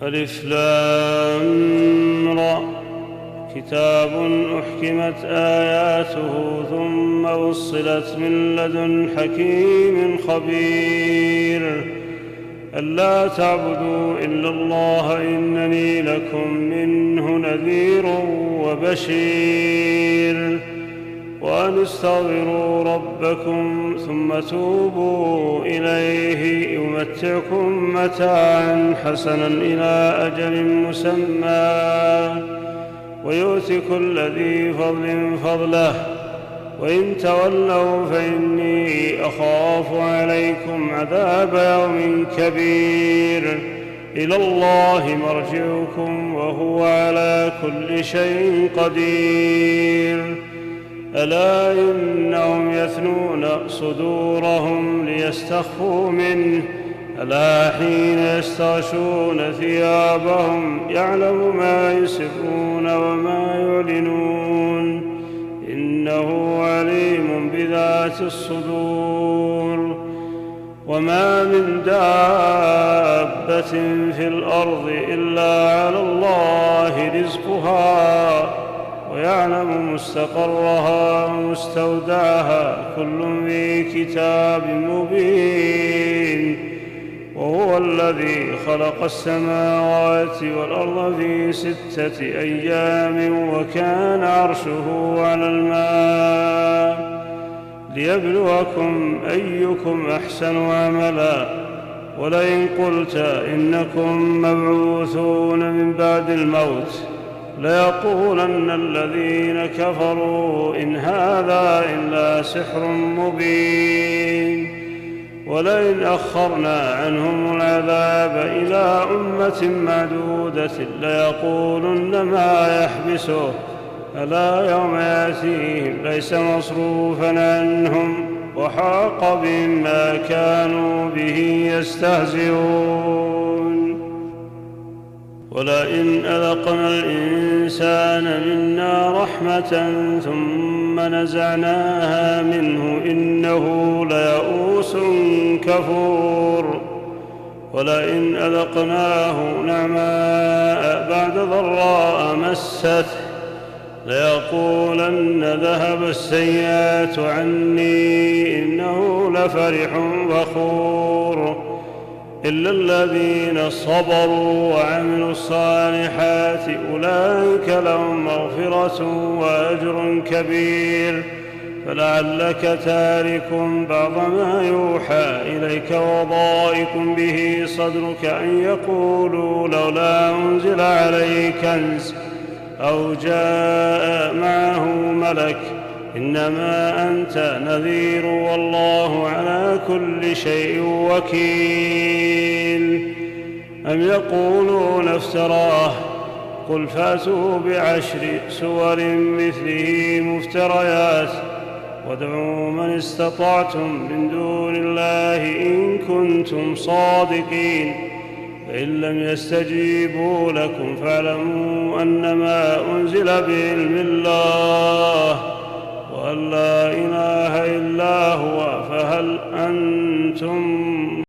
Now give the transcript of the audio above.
ألف لام را كتاب أحكمت آياته ثم فصلت من لدن حكيم خبير ألا تعبدوا إلا الله إنني لكم منه نذير وبشير وأن استغفروا ربكم ثم توبوا إليه يمتعكم متاعا حسنا إلى أجل مسمى ويؤتي كل ذي فضل فضله وإن تولوا فإني أخاف عليكم عذاب يوم كبير إلى الله مرجعكم وهو على كل شيء قدير ألا إنهم يثنون صدورهم ليستخفوا منه ألا حين يستغشون ثيابهم يعلم ما يسرون وما يعلنون إنه عليم بذات الصدور وما من دابة في الأرض إلا على الله رزقها ويعلم مستقرها ومستودعها كل في كتاب مبين وهو الذي خلق السماوات والأرض في 6 أيام وكان عرشه على الماء ليبلوكم أيكم أحسن عملا ولئن قلت إنكم مبعوثون من بعد الموت ليقولن الذين كفروا إن هذا إلا سحر مبين ولئن أخرنا عنهم العذاب إلى أمة معدودة ليقولن ما يحبسه ألا يوم يأتيهم ليس مصروفا عنهم وحاق بهم ما كانوا به يستهزئون ولئن أذقنا الإنسان منا رحمة ثم نزعناها منه إنه ليئوس كفور ولئن أذقناه نعماء بعد ضراء مسته ليقولن ذهب السيئات عني إنه لفرح فخور إلا الذين صبروا وعملوا الصالحات أولئك لهم مغفرة وأجر كبير فلعلك تارك بعض ما يوحى إليك وضائق به صدرك أن يقولوا لولا أنزل عليه كنز أو جاء معه ملك إنما أنت نذير والله على كل شيء وكيل أم يقولون افتراه قل فاتوا ب10 سور مثله مفتريات وادعوا من استطعتم من دون الله إن كنتم صادقين فإن لم يستجيبوا لكم فاعلموا أنما أنزل بعلم الله وأن لا إله إلا هو فهل أنتم